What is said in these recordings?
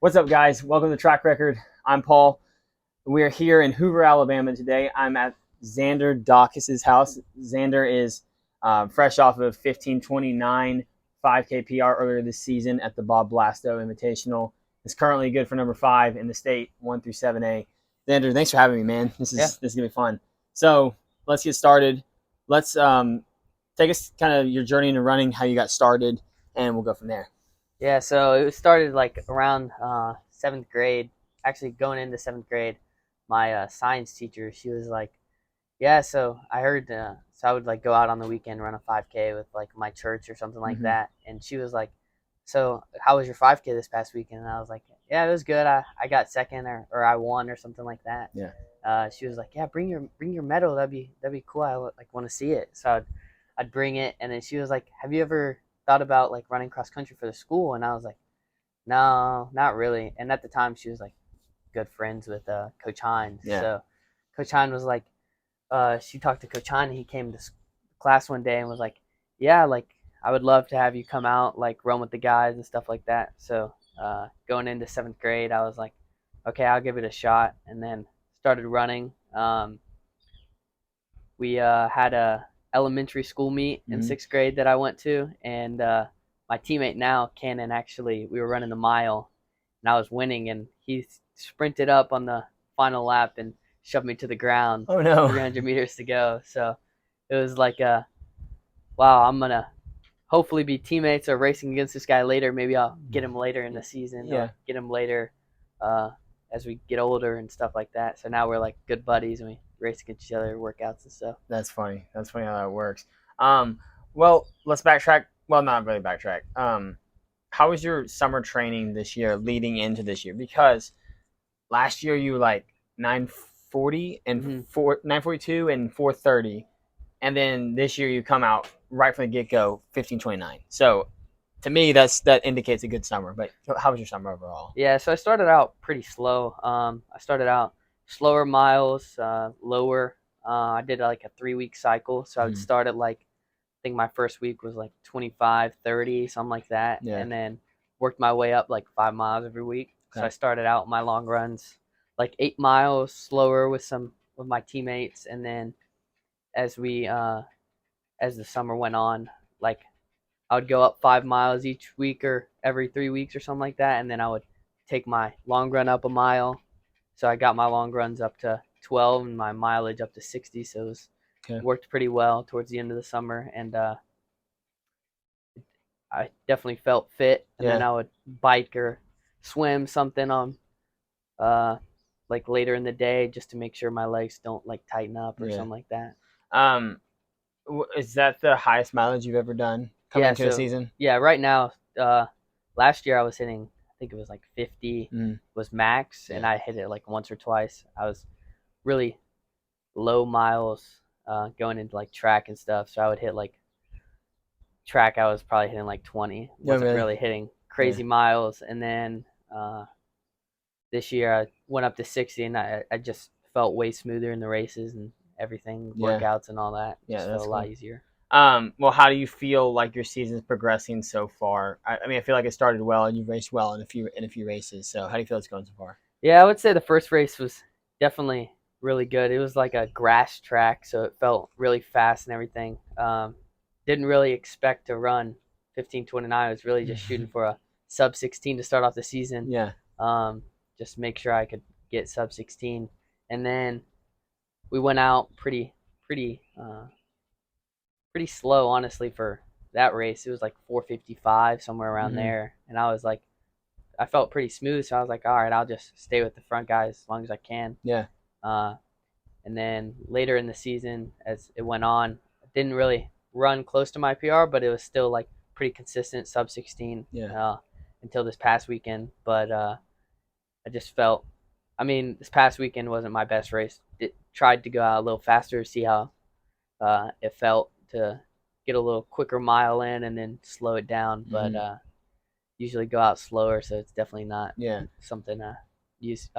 What's up, guys? Welcome to Track Record. I'm Paul. We're here in Hoover, Alabama today. I'm at Zander Dakis' house. Zander is fresh off of 15:29 5K PR earlier this season at the Bob Blasto Invitational. It's currently good for number 5 in the state, 1 through 7A. Zander, thanks for having me, man. This is gonna be fun. So let's get started. Let's take us kind of your journey into running, how you got started, and we'll go from there. Yeah, so it started like around 7th grade. Actually, going into 7th grade, my science teacher, she was like, "Yeah, so I heard, so I would like go out on the weekend, run a 5K with like my church or something like that." And she was like, "So how was your 5K this past weekend?" And I was like, "Yeah, it was good. I got second or I won or something like that." Yeah. She was like, "Yeah, bring your medal. That'd be cool. I like want to see it." So I'd bring it, and then she was like, "Have you ever thought about like running cross country for the school?" And I was like, "No, not really." And at the time, she was like good friends with Coach Hines. Yeah. So Coach Hines was like, she talked to Coach Hines, and he came to class one day and was like, "Yeah, like I would love to have you come out, like run with the guys and stuff like that." So going into 7th grade, I was like, "Okay, I'll give it a shot," and then started running. We had a elementary school meet in 6th grade that I went to, and my teammate now, Cannon, actually, we were running the mile, and I was winning, and he sprinted up on the final lap and shoved me to the ground. Oh no! 300 meters to go. So it was like, wow, I'm gonna hopefully be teammates or racing against this guy later. Maybe I'll get him later in the season, or get him later as we get older and stuff like that. So now we're like good buddies, and we race against each other, workouts and stuff. That's funny. That's funny how that works. Well, let's backtrack. Well, not really backtrack. How was your summer training this year, leading into this year? Because last year you were like 940 and 942 and 430, and then this year you come out right from the get go 1529. So to me, that indicates a good summer. But how was your summer overall? Yeah, so I started out pretty slow. I started out slower miles, lower. I did like a 3-week cycle, so I would start at like, I think my first week was like 25, 30, something like that, and then worked my way up like 5 miles every week. So I started out my long runs like 8 miles slower with my teammates, and then as the summer went on, like I would go up 5 miles each week or every 3 weeks or something like that, and then I would take my long run up a mile. So I got my long runs up to 12 and my mileage up to 60. So it worked pretty well towards the end of the summer, and I definitely felt fit. And then I would bike or swim something on like later in the day, just to make sure my legs don't like tighten up or something like that. Is that the highest mileage you've ever done coming into a season? Yeah, right now, last year I was hitting, I think it was like 50 was max, and I hit it like once or twice. I was really low miles going into like track and stuff, so I would hit like track, I was probably hitting like 20. Wasn't really hitting crazy miles. And then this year I went up to 60, and I just felt way smoother in the races and everything, workouts and all that. Just felt a lot easier. Well, how do you feel like your season's progressing so far? I mean, I feel like it started well, and you raced well in a few races. So, how do you feel it's going so far? Yeah, I would say the first race was definitely really good. It was like a grass track, so it felt really fast and everything. Didn't really expect to run 15:29. I was really just shooting for a sub 16 to start off the season. Just make sure I could get sub 16, and then we went out pretty slow, honestly, for that race. It was like 4:55, somewhere around there, and I was like, I felt pretty smooth, so I was like, all right, I'll just stay with the front guys as long as I can. And then later in the season, as it went on, I didn't really run close to my PR, but it was still like pretty consistent, sub 16 until this past weekend. But I just felt, I mean, this past weekend wasn't my best race. Tried to go out a little faster, see how it felt to get a little quicker mile in and then slow it down. But usually go out slower, so it's definitely not something I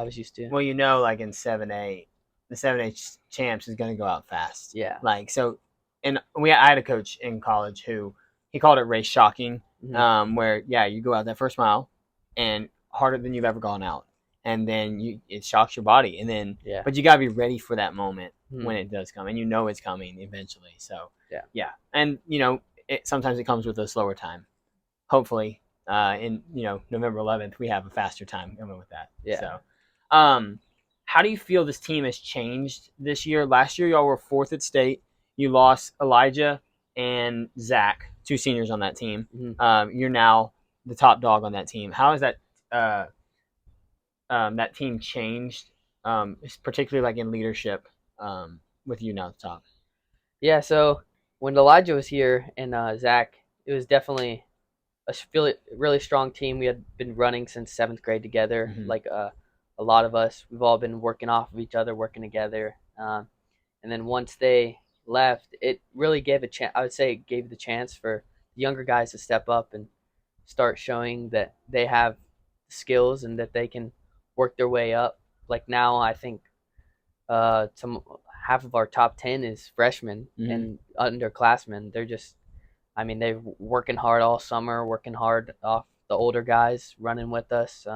was used to. Well, like in 7A, the 7A champs is going to go out fast. Like, so, and I had a coach in college who he called it race shocking, where you go out that first mile, and harder than you've ever gone out, and then it shocks your body, and then Yeah. but you gotta be ready for that moment when it does come, and you know it's coming eventually. So yeah, and sometimes it comes with a slower time. Hopefully, in November 11th, we have a faster time coming with that. Yeah. So, how do you feel this team has changed this year? Last year, y'all were fourth at state. You lost Elijah and Zach, two seniors on that team. You're now the top dog on that team. How has that that team changed, particularly like in leadership, with you now at the top? Yeah. So when Elijah was here and Zach, it was definitely a really strong team. We had been running since 7th grade together. Like a lot of us, we've all been working off of each other, working together. And then once they left, it really gave a chance. I would say it gave the chance for younger guys to step up and start showing that they have skills and that they can work their way up. Like now, I think half of our top 10 is freshmen and underclassmen. They're just, I mean, they're working hard all summer, working hard off the older guys, running with us,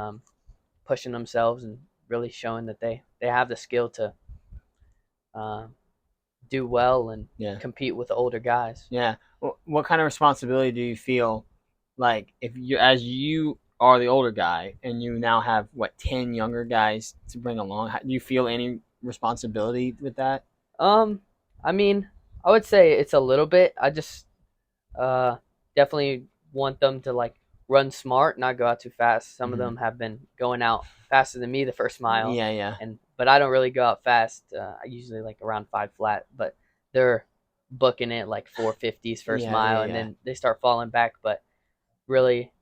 pushing themselves, and really showing that they have the skill to do well and compete with the older guys. Yeah. What kind of responsibility do you feel like as you are the older guy and you now have 10 younger guys to bring along? Do you feel any responsibility with that? I mean, I would say it's a little bit. I just definitely want them to like run smart, not go out too fast. Some of them have been going out faster than me the first mile. Yeah. But I don't really go out fast. I usually like around 5 flat, but they're booking it like 450s first mile, and then they start falling back. But really,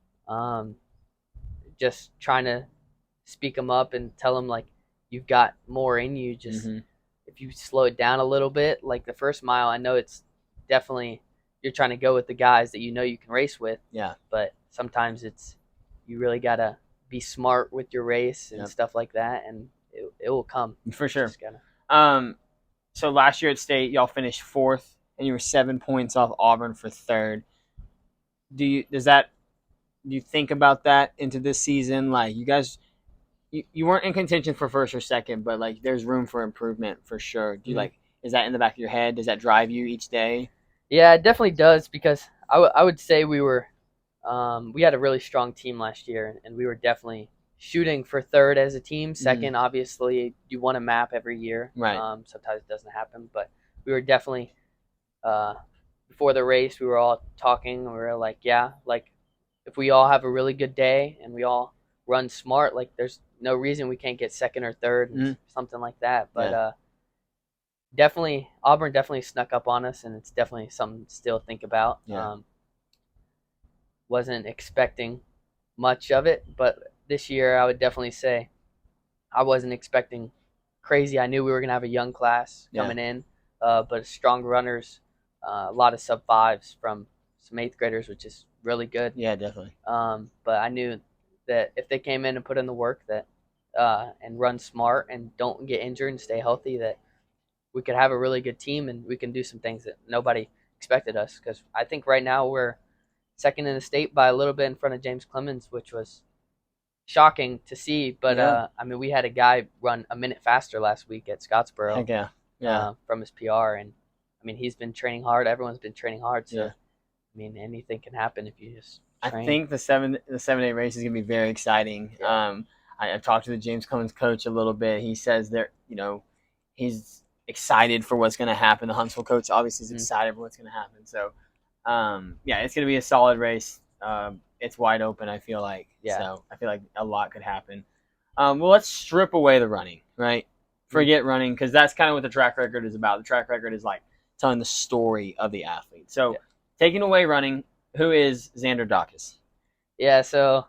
just trying to speak them up and tell them like you've got more in you. Just if you slow it down a little bit, like the first mile, I know it's definitely you're trying to go with the guys that you know you can race with. Yeah. But sometimes you really gotta be smart with your race and stuff like that, and it will come for sure. Just gotta... So last year at state, y'all finished 4th, and you were 7 points off Auburn for 3rd. Do you think about that into this season? Like you guys, you weren't in contention for 1st or 2nd, but like there's room for improvement for sure. Do you is that in the back of your head? Does that drive you each day? Yeah, it definitely does, because I would say we had a really strong team last year, and we were definitely shooting for 3rd as a team. 2nd, obviously, you want a map every year. Right. Sometimes it doesn't happen, but we were definitely before the race, we were all talking. We were like, yeah, like if we all have a really good day and we all run smart, like there's no reason we can't get 2nd or 3rd, something like that. But definitely, Auburn definitely snuck up on us, and it's definitely something to still think about. Yeah. Wasn't expecting much of it, but this year I would definitely say I wasn't expecting crazy. I knew we were going to have a young class coming in, but strong runners, a lot of sub-5s from some 8th graders, which is really good. Yeah, definitely. But I knew that if they came in and put in the work that and run smart and don't get injured and stay healthy, that we could have a really good team and we can do some things that nobody expected us. Because I think right now we're 2nd in the state by a little bit in front of James Clemens, which was shocking to see. But I mean, we had a guy run a minute faster last week at Scottsboro. Heck yeah. From his PR, and I mean, he's been training hard. Everyone's been training hard. So I mean, anything can happen if you just train. I think the 7-8 race is gonna be very exciting. Yeah. I've talked to the James Clemens coach a little bit. He says he's excited for what's gonna happen. The Huntsville coach obviously is excited for what's gonna happen. So it's gonna be a solid race. It's wide open, I feel like. Yeah. So I feel like a lot could happen. Well, let's strip away the running, right? Forget running, because that's kind of what the track record is about. The track record is like telling the story of the athlete. So taking away running, who is Zander Dakis? Yeah, so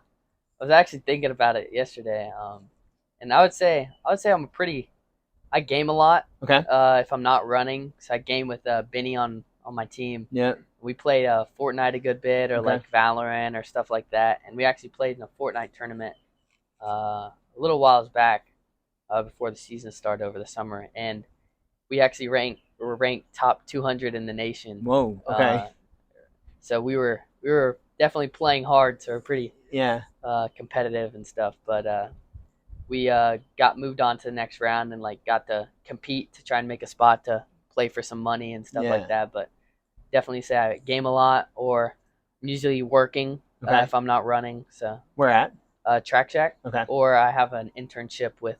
I was actually thinking about it yesterday, and I would say I game a lot. Okay. If I'm not running, so I game with Benny on my team. Yeah. We played Fortnite a good bit, or like Valorant or stuff like that, and we actually played in a Fortnite tournament a little whiles back before the season started over the summer, and we actually were ranked top 200 in the nation. Whoa. Okay. So we were definitely playing hard, so we're pretty competitive and stuff. But we got moved on to the next round and like got to compete to try and make a spot to play for some money and stuff like that. But definitely say I game a lot, or I'm usually working if I'm not running. So where at? Track Shack. Okay. Or I have an internship with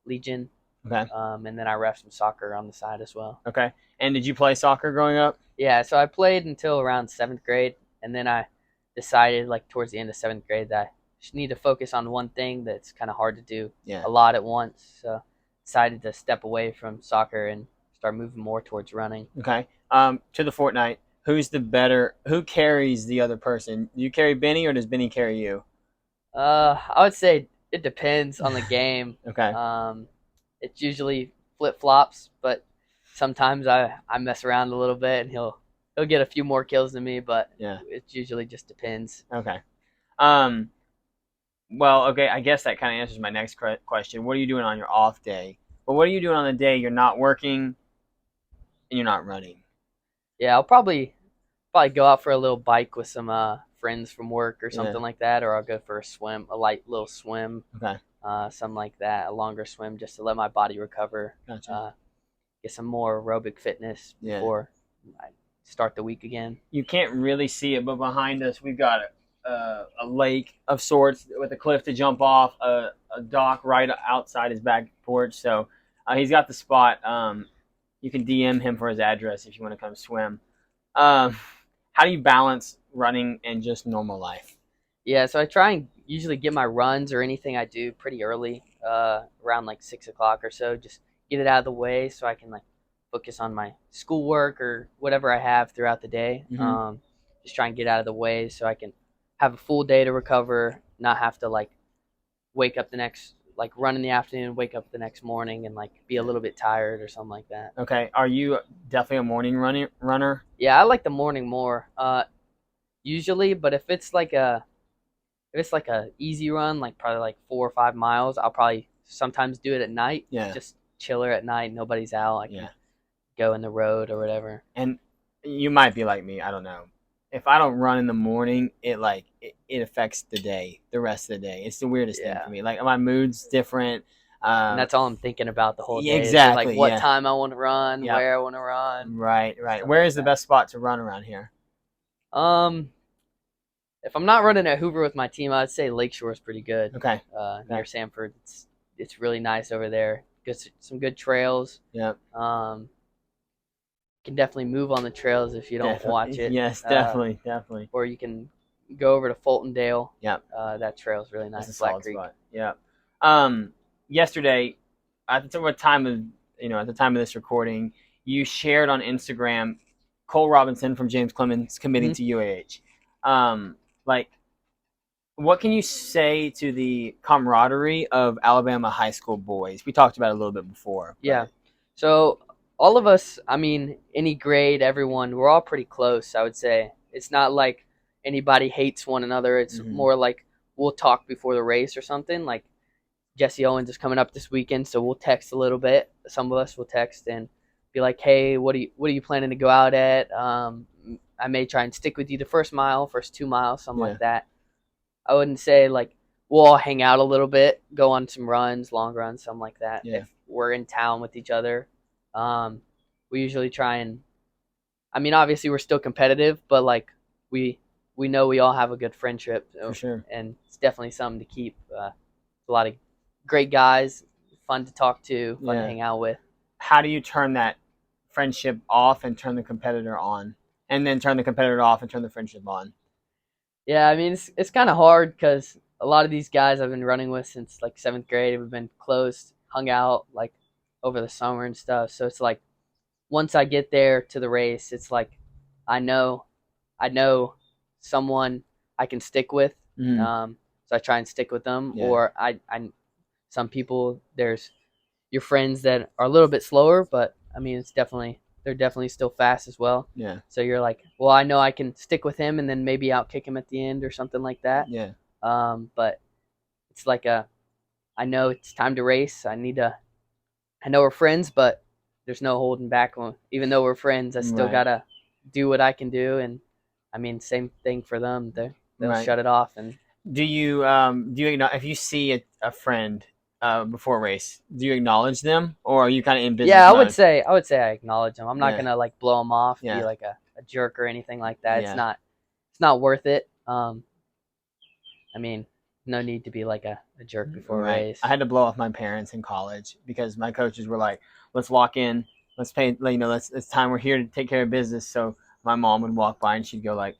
Legion. Okay. And then I ref some soccer on the side as well. Okay. And did you play soccer growing up? Yeah, so I played until around 7th grade, and then I decided like towards the end of 7th grade that I just need to focus on one thing that's kind of hard to do a lot at once. So decided to step away from soccer and start moving more towards running. Okay. To the fortnight, who carries the other person? Do you carry Benny, or does Benny carry you? I would say it depends on the game. Okay. It's usually flip-flops, but sometimes I mess around a little bit and he'll get a few more kills than me, but it usually just depends. Okay. Well, okay, I guess that kind of answers my next question. What are you doing on your off day? But what are you doing on the day you're not working and you're not running? Yeah, I'll probably go out for a little bike with some friends from work or something like that, or I'll go for a light little swim. Okay. Something like that, a longer swim just to let my body recover. Gotcha. Get some more aerobic fitness before I start the week again. You can't really see it, but behind us we've got a lake of sorts with a cliff to jump off, a dock right outside his back porch. So he's got the spot. You can DM him for his address if you want to come swim. How do you balance running and just normal life? Yeah, so I try and usually get my runs or anything I do pretty early, around like 6 o'clock or so. Just get it out of the way so I can like focus on my schoolwork or whatever I have throughout the day. Mm-hmm. Just try and get out of the way so I can have a full day to recover, not have to like wake up run in the afternoon, wake up the next morning and like be a little bit tired or something like that. Okay. Are you definitely a morning runner? Yeah, I like the morning more, usually, but if it's like a easy run, like probably like 4 or 5 miles, I'll probably sometimes do it at night. Yeah. Just chiller at night. Nobody's out. I can go in the road or whatever. And you might be like me. I don't know. If I don't run in the morning, it affects the rest of the day. It's the weirdest thing for me. Like my mood's different. And that's all I'm thinking about the whole day. Exactly. Like what time I want to run, where I want to run. Right. Where is the best spot to run around here? If I'm not running at Hoover with my team, I'd say Lakeshore is pretty good. Okay. Near Sanford, it's really nice over there. Some good trails. Yep. Can definitely move on the trails if you don't watch it. Yes, definitely. Or you can go over to Fultondale. Yep. That trail is really nice. That's a solid spot. Yep. Yesterday, at the time of this recording, you shared on Instagram Cole Robinson from James Clemens committing to UAH. What can you say to the camaraderie of Alabama high school boys? We talked about it a little bit before. Yeah. So all of us, I mean, any grade, everyone, we're all pretty close, I would say. It's not like anybody hates one another. It's more like we'll talk before the race or something. Like Jesse Owens is coming up this weekend, so we'll text a little bit. Some of us will text and be like, hey, what are you planning to go out at? I may try and stick with you the first 2 miles, something like that. I wouldn't say like we'll all hang out a little bit, go on some runs, long runs, something like that. Yeah. If we're in town with each other, we usually try and. I mean, obviously we're still competitive, but like we know we all have a good friendship. For sure. And it's definitely something to keep. A lot of great guys, fun to talk to, fun to hang out with. How do you turn that friendship off and turn the competitor on? And then turn the competitor off and turn the friendship on? Yeah, I mean, it's kind of hard because a lot of these guys I've been running with since like 7th grade. We've been close, hung out like over the summer and stuff. So it's like once I get there to the race, it's like I know someone I can stick with. So I try and stick with them. Yeah. Or I some people, there's your friends that are a little bit slower, but I mean, they're definitely still fast as well. Yeah. So you're like, well, I know I can stick with him and then maybe outkick him at the end or something like that. Yeah. But it's like I know it's time to race. I know we're friends, but there's no holding back. Even though we're friends, I still gotta do what I can do. And I mean, same thing for them. They'll shut it off. And Do you if you see a friend before a race, do you acknowledge them, or are you kind of in business Yeah, mode? I would say I acknowledge them. I'm not Yeah, gonna like blow them off, be yeah, like a jerk or anything like that. yeah. It's not worth it. I mean, no need to be like a jerk before a Right. race. I had to blow off my parents in college because my coaches were like, "Let's walk in, let's pay. You know, it's time we're here to take care of business." So my mom would walk by and she'd go like,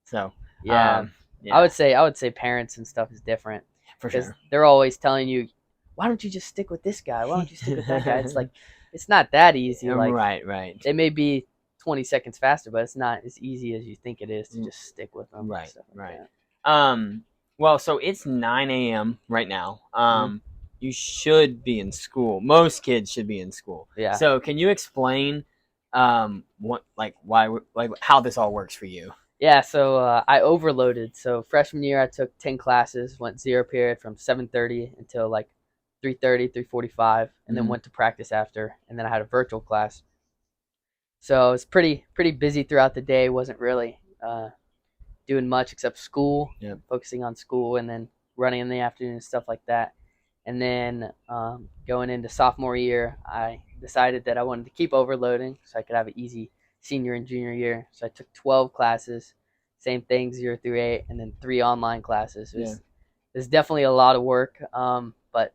"So, Yeah, yeah, I would say parents and stuff is different for because sure." they're always telling you, why don't you just stick with this guy? Why don't you stick with that guy? It's like it's not that easy. Like Right, right, they may be 20 seconds faster, but it's not as easy as you think it is to just stick with them and right, stuff like right. that. Well, so it's 9 a.m. right now. Mhm. You should be in school. Most kids should be in school. Yeah. So, can you explain, what, like, why, like, how this all works for you? Yeah, so I overloaded. So freshman year, I took 10 classes, went zero period from 7:30 until like 3:30, 3:45, and then Mhm. went to practice after. And then I had a virtual class. So it was pretty busy throughout the day. Wasn't really doing much except school, Yep. focusing on school, and then running in the afternoon and stuff like that. And then going into sophomore year, I decided that I wanted to keep overloading so I could have an easy senior and junior year. So I took 12 classes, same thing, 0 through 8, and then 3 online classes. Yeah. It was definitely a lot of work, but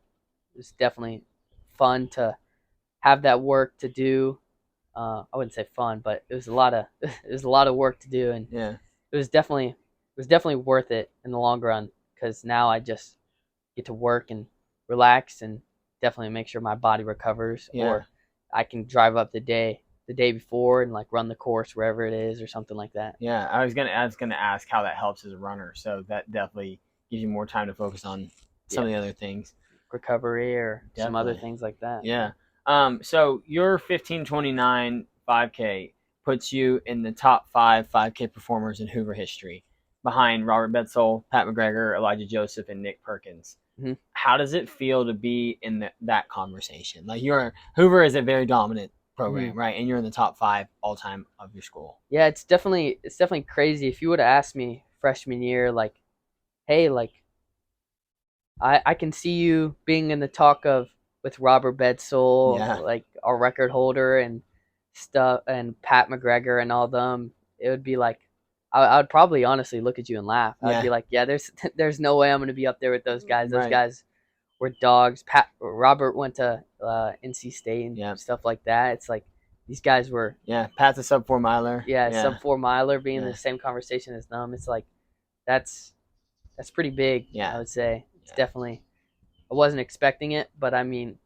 it was definitely fun to have that work to do. I wouldn't say fun, but it was a lot of it was a lot of work to do, and Yeah. it was definitely worth it in the long run because now I just get to work and relax and definitely make sure my body recovers, Yeah. or I can drive up the day before and like run the course wherever it is or something like that. Yeah. I was gonna ask how that helps as a runner. So that definitely gives you more time to focus on some Yeah, of the other things. recovery or some other Definitely. things like that. Yeah. So your 15:29 5K puts you in the top 5K performers in Hoover history, behind Robert Bedsole, Pat McGregor, Elijah Joseph, and Nick Perkins. Mm-hmm. How does it feel to be in that conversation? Like Hoover is a very dominant Mm-hmm. program, right? And you're in the top 5 all time of your school. Yeah, it's definitely crazy. If you would have asked me freshman year, like, hey, like I can see you being in the talk of with Robert Bedsole, Yeah. like our record holder and stuff, and Pat McGregor and all them. It would be like I would probably honestly look at you and laugh. I'd Yeah. be like, yeah, there's no way I'm gonna be up there with those guys. Those Right. guys were dogs. Robert went to NC State and Yeah. stuff like that. It's like these guys were Yeah. Pat's a sub 4 miler. yeah Yeah. sub 4 miler being in Yeah. the same conversation as them. It's like that's that's pretty big. Yeah. I would say it's Yeah. definitely. I wasn't expecting it, but I mean,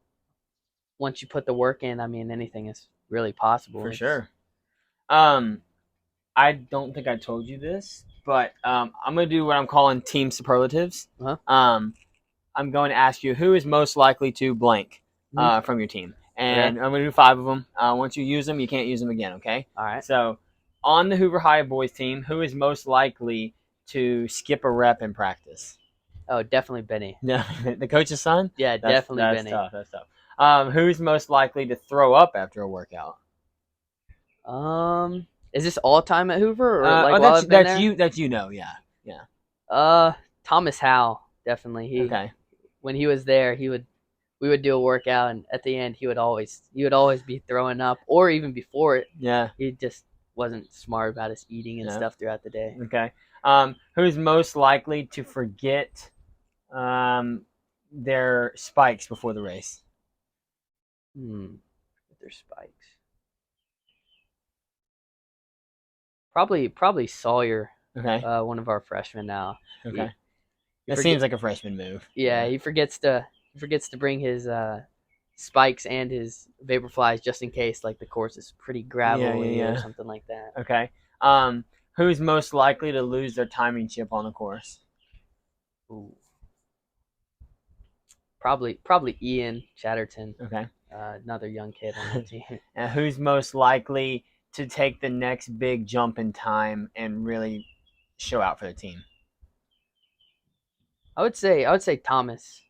once you put the work in, I mean, anything is really possible. For sure. I don't think I told you this, but I'm going to do what I'm calling team superlatives. Uh-huh. I'm going to ask you who is most likely to blank Mhm. from your team. Okay. And I'm going to do 5 of them. Once you use them, you can't use them again, okay? All right. So, on the Hoover High boys team, who is most likely to skip a rep in practice? Oh, definitely Benny. No, the coach's son? Yeah, That's definitely Benny. tough. That's tough. Who's most likely to throw up after a workout? Is this all time at Hoover or like while that's I've been that's there? you. That's you know. Yeah. Yeah. Thomas Howe definitely. Okay. When he was there, we would do a workout, and at the end, he would always be throwing up, or even before it, Yeah. he just wasn't smart about his eating and Yeah. stuff throughout the day. Okay. Who's most likely to forget their spikes before the race? With their spikes. Probably Sawyer. Okay. One of our freshmen now. Okay. That seems like a freshman move. Yeah, he forgets to bring his spikes and his vaporflies just in case like the course is pretty gravelly or something like that. Okay. Who's most likely to lose their timing chip on the course? Ooh. Probably Ian Chatterton. Okay. Another young kid on the team. And who's most likely to take the next big jump in time and really show out for the team? I would say Thomas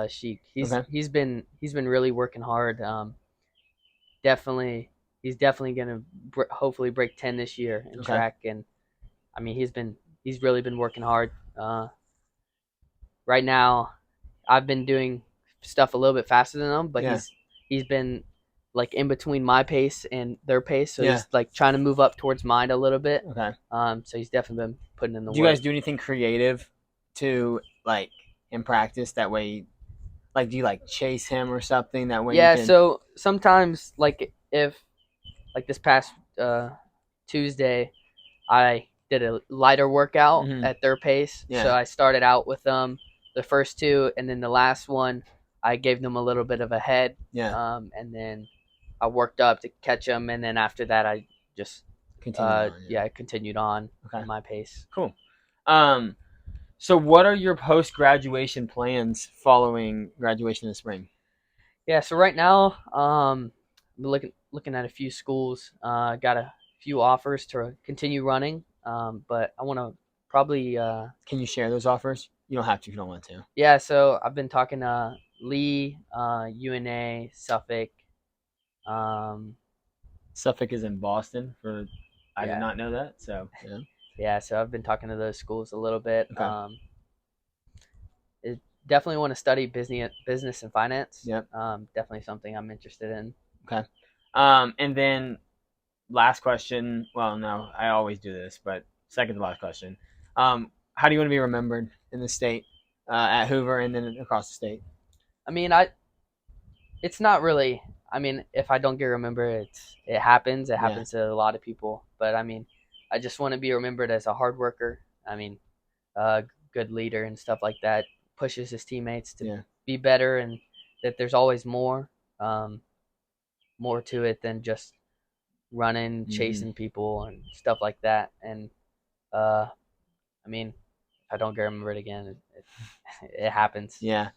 Sheik. He's been really working hard. He's definitely gonna hopefully break 10 this year in track, and I mean he's really been working hard. Right now, I've been doing stuff a little bit faster than him, but he's been like in between my pace and their pace, so he's like trying to move up towards mine a little bit. Okay. So he's definitely been putting in the work. Do you guys do anything creative to like in practice that way? Like, do you like chase him or something that way? Yeah. You can... So sometimes, like if like this past Tuesday, I did a lighter workout at their pace. Yeah. So I started out with them the first two, and then the last one I gave them a little bit of a head. Yeah. And then I worked up to catch them, and then after that I just I continued on at my pace. Cool. So what are your post-graduation plans following graduation in the spring? Yeah, so right now, I'm looking at a few schools. Got a few offers to continue running, but I want to probably. Can you share those offers? You don't have to if you don't want to. Yeah, so I've been talking to Lee, UNA, Suffolk. Suffolk is in Boston. I did not know that. So yeah, so I've been talking to those schools a little bit. Okay. Definitely want to study business and finance. Yep. Definitely something I'm interested in. Okay. And then last question. Well, no, I always do this, but second to last question. How do you want to be remembered in the state, at Hoover and then across the state? I mean, it's not really. I mean, if I don't get remembered, it happens. It happens to a lot of people. But I mean, I just want to be remembered as a hard worker. I mean, a good leader and stuff like that. Pushes his teammates to be better, and that there's always more to it than just running, chasing people and stuff like that. And I mean, if I don't get remembered again, it happens. Yeah.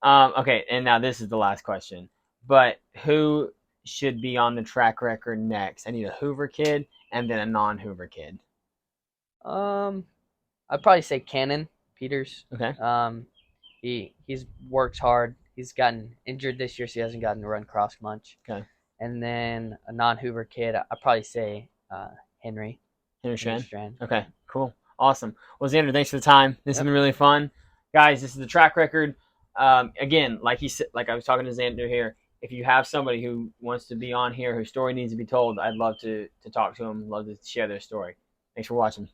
Okay, and now this is the last question. But who should be on the track record next? I need a Hoover kid and then a non-Hoover kid. I'd probably say Cannon Peters. Okay. He's works hard. He's gotten injured this year, so he hasn't gotten to run cross much. Okay. And then a non-Hoover kid, I'd probably say Henry Strand. Okay, cool. Awesome. Well, Zander, thanks for the time. This has been really fun. Guys, this is the track record. Again, like I was talking to Zander here, if you have somebody who wants to be on here, whose story needs to be told, I'd love to talk to them, love to share their story. Thanks for watching.